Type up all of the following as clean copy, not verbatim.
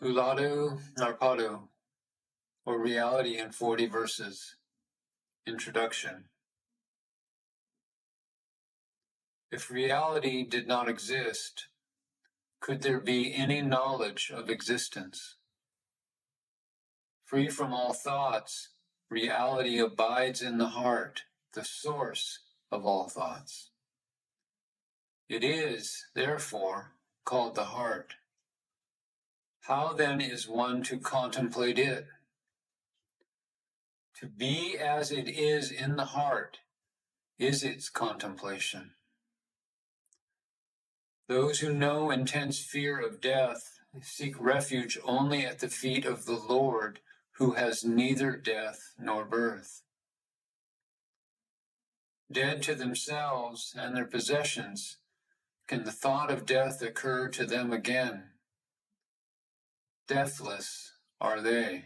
Ulladu Narpadu, or Reality in 40 Verses. Introduction. If reality did not exist, could there be any knowledge of existence? Free from all thoughts, reality abides in the heart, the source of all thoughts. It is, therefore, called the heart. How then is one to contemplate it? To be as it is in the heart is its contemplation. Those who know intense fear of death seek refuge only at the feet of the Lord, who has neither death nor birth. Dead to themselves and their possessions, can the thought of death occur to them again? Deathless are they.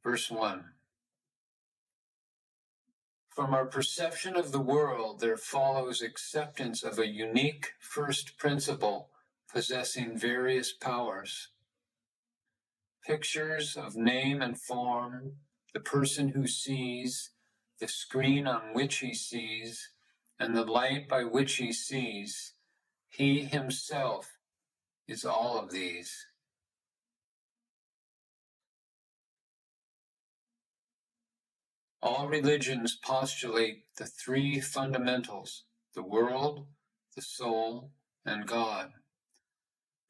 Verse 1. From our perception of the world, there follows acceptance of a unique first principle possessing various powers. Pictures of name and form, the person who sees, the screen on which he sees, and the light by which he sees, he himself is all of these. All religions postulate the three fundamentals, the world, the soul, and God.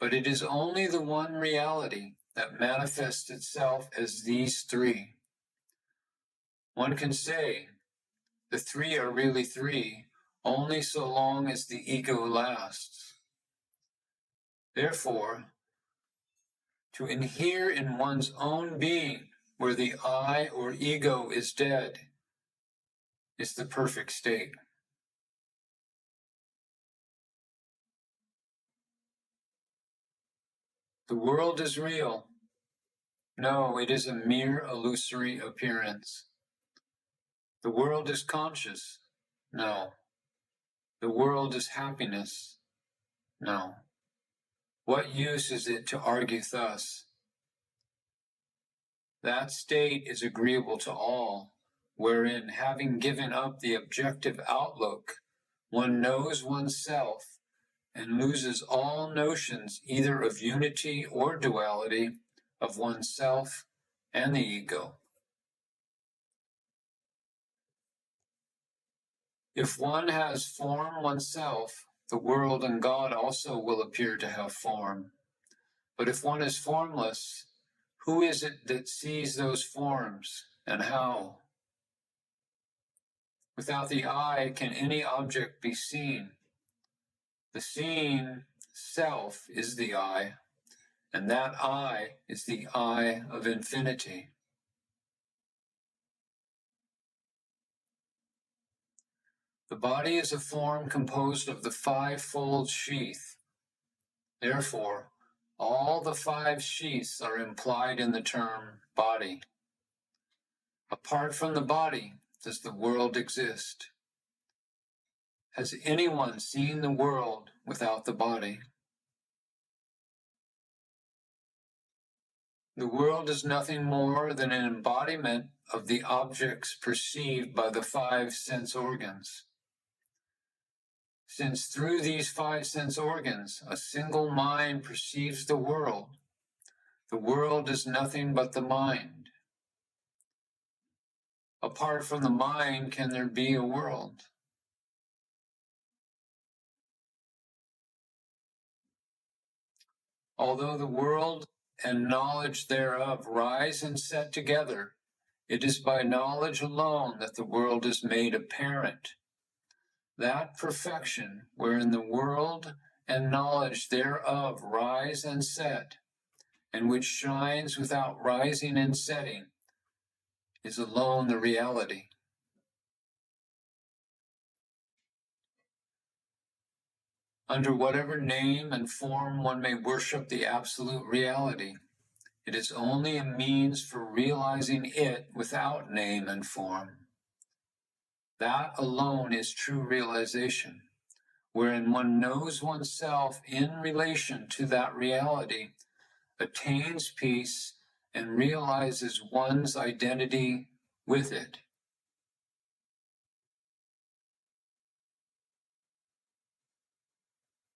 But it is only the one reality that manifests itself as these three. One can say the three are really three only so long as the ego lasts. Therefore, to inhere in one's own being where the I or ego is dead is the perfect state. The world is real. No, it is a mere illusory appearance. The world is conscious. No. The world is happiness. No. What use is it to argue thus? That state is agreeable to all, wherein, having given up the objective outlook, one knows oneself and loses all notions either of unity or duality of oneself and the ego. If one has form oneself, the world and God also will appear to have form. But if one is formless, who is it that sees those forms, and how? Without the eye, can any object be seen? The seen self is the eye, and that eye is the eye of infinity. The body is a form composed of the five-fold sheath. Therefore, all the five sheaths are implied in the term body. Apart from the body, does the world exist? Has anyone seen the world without the body? The world is nothing more than an embodiment of the objects perceived by the five sense organs. Since through these five sense organs a single mind perceives the world is nothing but the mind. Apart from the mind, can there be a world? Although the world and knowledge thereof rise and set together, it is by knowledge alone that the world is made apparent. That perfection wherein the world and knowledge thereof rise and set, and which shines without rising and setting, is alone the reality. Under whatever name and form one may worship the absolute reality, it is only a means for realizing it without name and form. That alone is true realization, wherein one knows oneself in relation to that reality, attains peace, and realizes one's identity with it.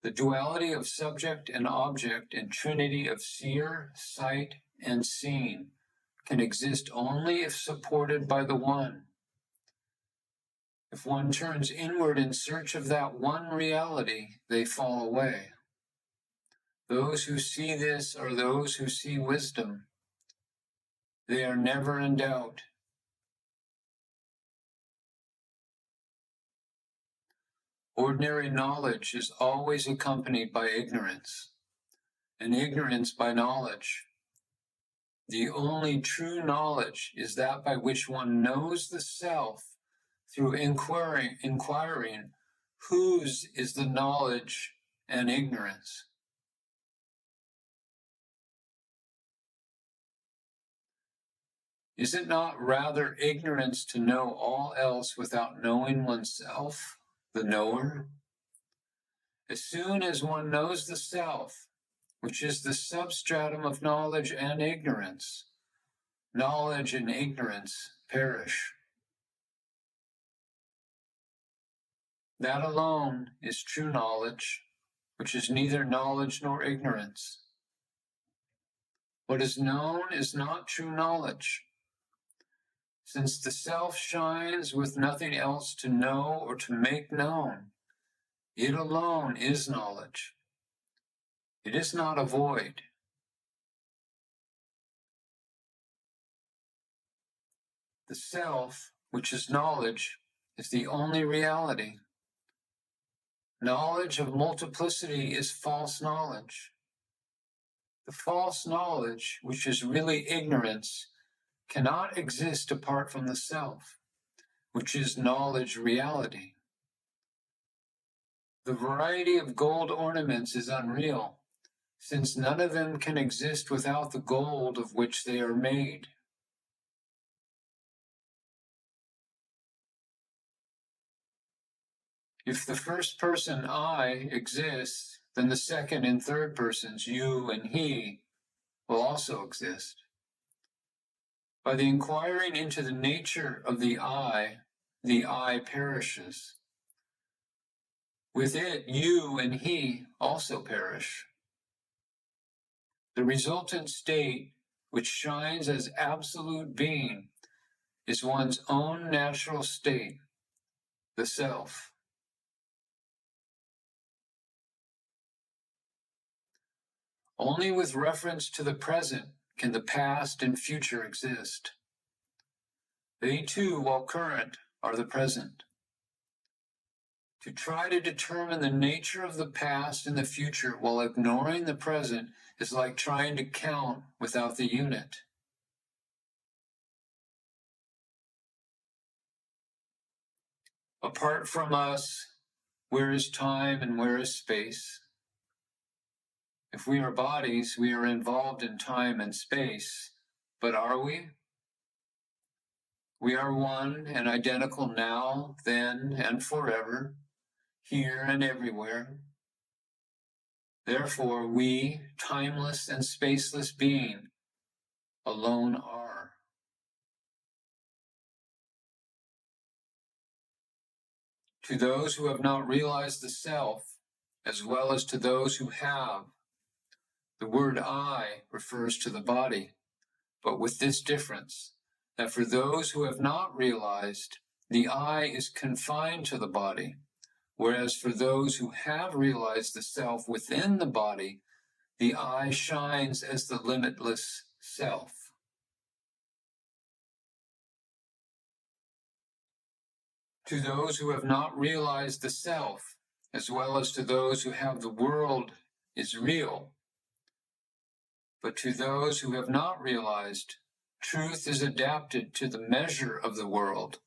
The duality of subject and object and trinity of seer, sight, and seen can exist only if supported by the One. If one turns inward in search of that one reality, they fall away. Those who see this are those who see wisdom. They are never in doubt. Ordinary knowledge is always accompanied by ignorance, and ignorance by knowledge. The only true knowledge is that by which one knows the self through inquiring whose is the knowledge and ignorance. Is it not rather ignorance to know all else without knowing oneself, the knower? As soon as one knows the self, which is the substratum of knowledge and ignorance, knowledge and ignorance perish. That alone is true knowledge, which is neither knowledge nor ignorance. What is known is not true knowledge. Since the self shines with nothing else to know or to make known, it alone is knowledge. It is not a void. The self, which is knowledge, is the only reality. Knowledge of multiplicity is false knowledge. The false knowledge, which is really ignorance, cannot exist apart from the self, which is knowledge reality. The variety of gold ornaments is unreal, since none of them can exist without the gold of which they are made. If the first person, I, exists, then the second and third persons, you and he, will also exist. By the inquiring into the nature of the I perishes. With it, you and he also perish. The resultant state, which shines as absolute being, is one's own natural state, the self. Only with reference to the present can the past and future exist. They too, while current, are the present. To try to determine the nature of the past and the future while ignoring the present is like trying to count without the unit. Apart from us, where is time and where is space? If we are bodies, we are involved in time and space, but are we? We are one and identical now, then, and forever, here and everywhere. Therefore, we, timeless and spaceless being, alone are. To those who have not realized the self, as well as to those who have, the word I refers to the body, but with this difference, that for those who have not realized, the I is confined to the body, whereas for those who have realized the self within the body, the I shines as the limitless self. To those who have not realized the self, as well as to those who have the world is real, but to those who have not realized, truth is adapted to the measure of the world,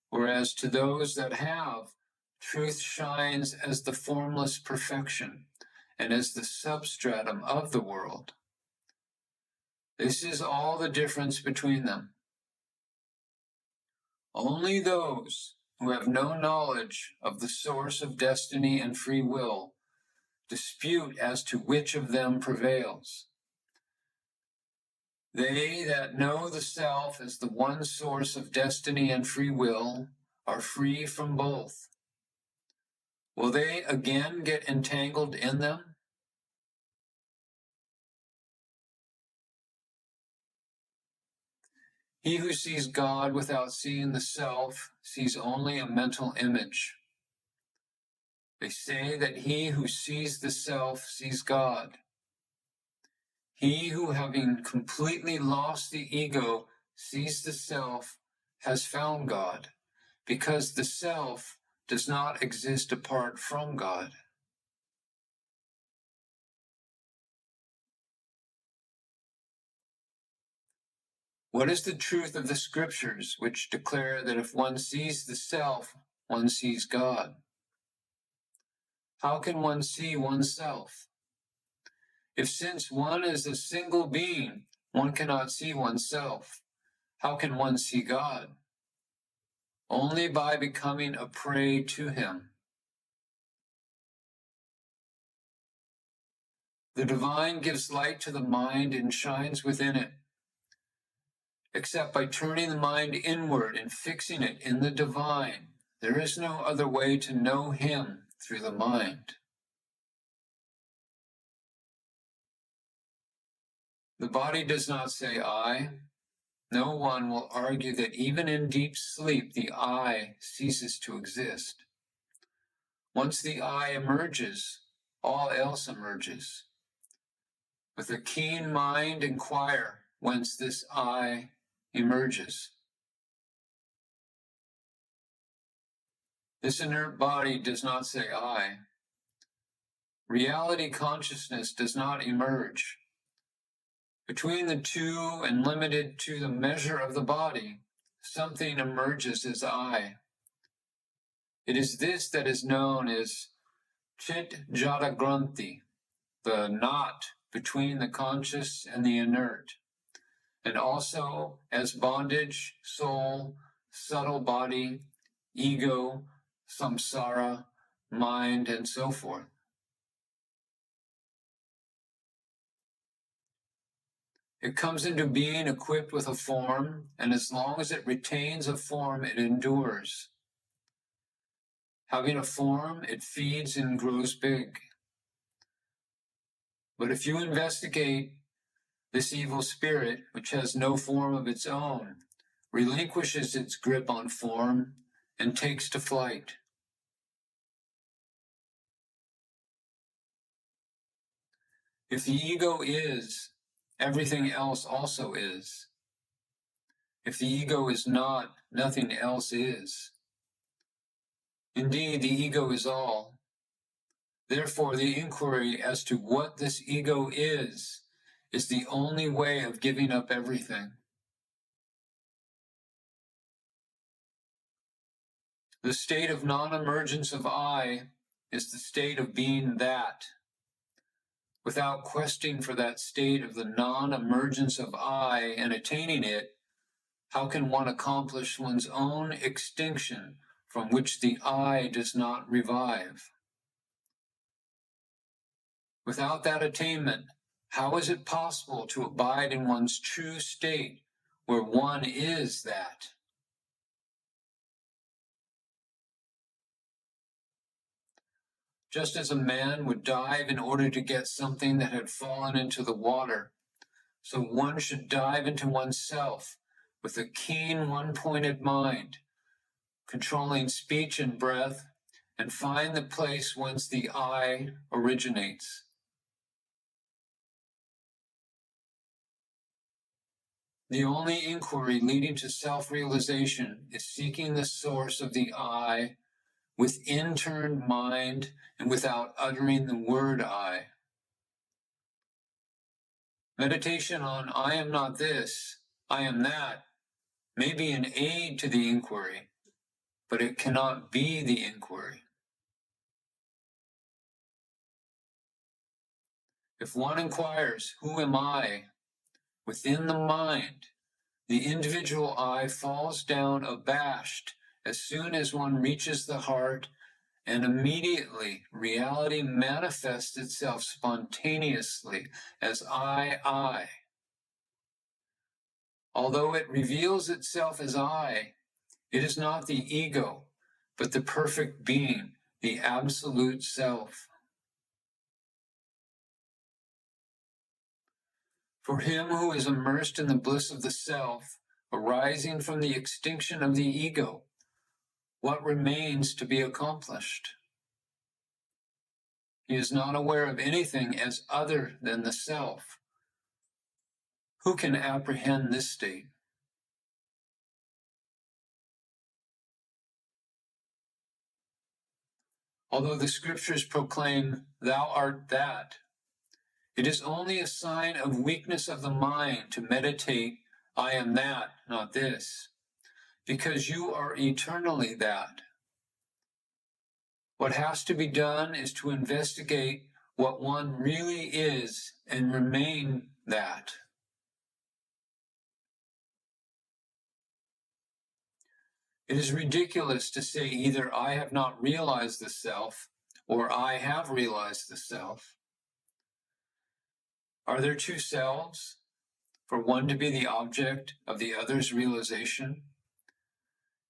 whereas to those that have, truth shines as the formless perfection and as the substratum of the world. This is all the difference between them. Only those who have no knowledge of the source of destiny and free will, dispute as to which of them prevails. They that know the self as the one source of destiny and free will are free from both. Will they again get entangled in them? He who sees God without seeing the self sees only a mental image. They say that he who sees the self sees God. He who, having completely lost the ego, sees the self has found God, because the self does not exist apart from God. What is the truth of the scriptures which declare that if one sees the self, one sees God? How can one see oneself? If since one is a single being, one cannot see oneself, how can one see God? Only by becoming a prey to him. The divine gives light to the mind and shines within it. Except by turning the mind inward and fixing it in the divine, there is no other way to know him through the mind. The body does not say I. No one will argue that even in deep sleep the I ceases to exist. Once the I emerges, all else emerges. With a keen mind, inquire whence this I emerges. This inert body does not say I. Reality consciousness does not emerge. Between the two and limited to the measure of the body, something emerges as I. It is this that is known as Chit Jata Granthi, the knot between the conscious and the inert, and also as bondage, soul, subtle body, ego, samsara, mind, and so forth. It comes into being equipped with a form, and as long as it retains a form, it endures. Having a form, it feeds and grows big. But if you investigate this evil spirit, which has no form of its own, relinquishes its grip on form, and takes to flight. If the ego is, everything else also is. If the ego is not, nothing else is. Indeed, the ego is all. Therefore, the inquiry as to what this ego is the only way of giving up everything. The state of non-emergence of I is the state of being that. Without questing for that state of the non-emergence of I and attaining it, how can one accomplish one's own extinction from which the I does not revive? Without that attainment, how is it possible to abide in one's true state where one is that? Just as a man would dive in order to get something that had fallen into the water, so one should dive into oneself with a keen one-pointed mind, controlling speech and breath, and find the place whence the I originates. The only inquiry leading to self-realization is seeking the source of the I with interned mind and without uttering the word I. Meditation on I am not this, I am that, may be an aid to the inquiry, but it cannot be the inquiry. If one inquires, who am I? Within the mind, the individual I falls down abashed as soon as one reaches the heart, and immediately reality manifests itself spontaneously as I. Although it reveals itself as I, it is not the ego, but the perfect being, the absolute self. For him who is immersed in the bliss of the self, arising from the extinction of the ego, what remains to be accomplished? He is not aware of anything as other than the self. Who can apprehend this state? Although the scriptures proclaim, "Thou art that," it is only a sign of weakness of the mind to meditate, "I am that, not this," because you are eternally that. What has to be done is to investigate what one really is and remain that. It is ridiculous to say either I have not realized the self or I have realized the self. Are there two selves, for one to be the object of the other's realization?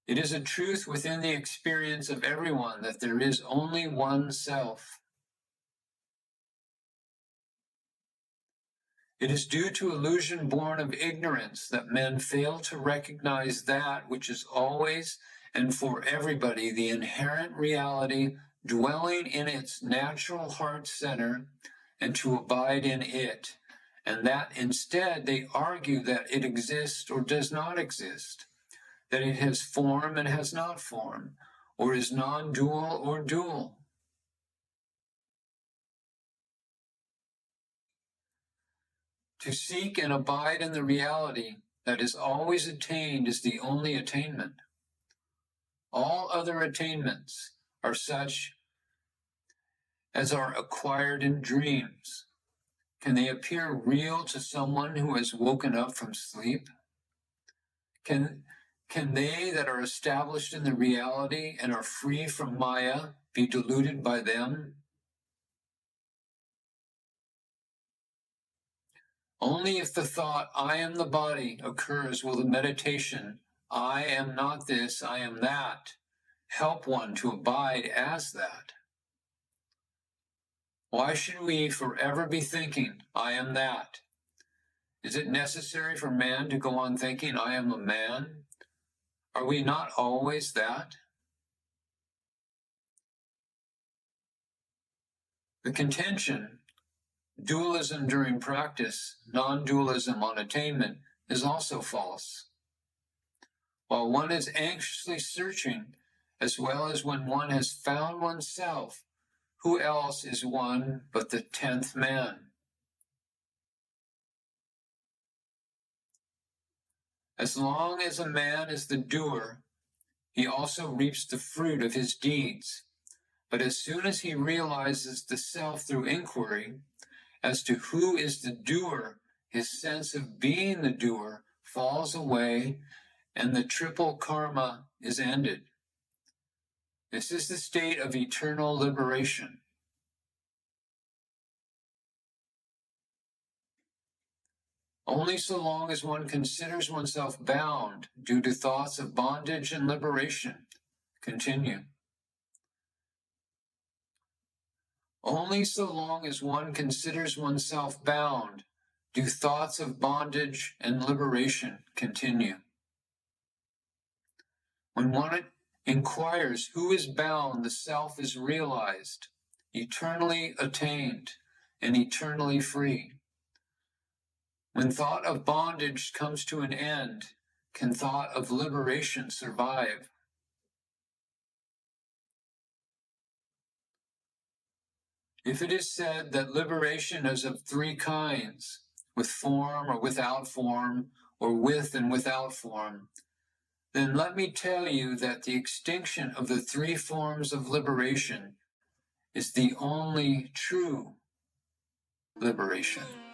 It is a truth within the experience of everyone that there is only one self. It is due to illusion born of ignorance that men fail to recognize that which is always and for everybody the inherent reality dwelling in its natural heart center and to abide in it, and that instead they argue that it exists or does not exist, that it has form and has not form, or is non-dual or dual. To seek and abide in the reality that is always attained is the only attainment. All other attainments are such as are acquired in dreams. Can they appear real to someone who has woken up from sleep? Can they that are established in the reality and are free from Maya be deluded by them? Only if the thought, I am the body, occurs will the meditation, I am not this, I am that, help one to abide as that. Why should we forever be thinking, I am that? Is it necessary for man to go on thinking, I am a man? Are we not always that? The contention, dualism during practice, non-dualism on attainment, is also false. While one is anxiously searching, as well as when one has found oneself, who else is one but the 10th man? As long as a man is the doer, he also reaps the fruit of his deeds. But as soon as he realizes the self through inquiry as to who is the doer, his sense of being the doer falls away and the triple karma is ended. This is the state of eternal liberation. Only so long as one considers oneself bound due to thoughts of bondage and liberation. Continue. Only so long as one considers oneself bound do thoughts of bondage and liberation continue. When one inquires who is bound, the self is realized, eternally attained, and eternally free. When thought of bondage comes to an end, can thought of liberation survive? If it is said that liberation is of three kinds, with form or without form, or with and without form, then let me tell you that the extinction of the three forms of liberation is the only true liberation.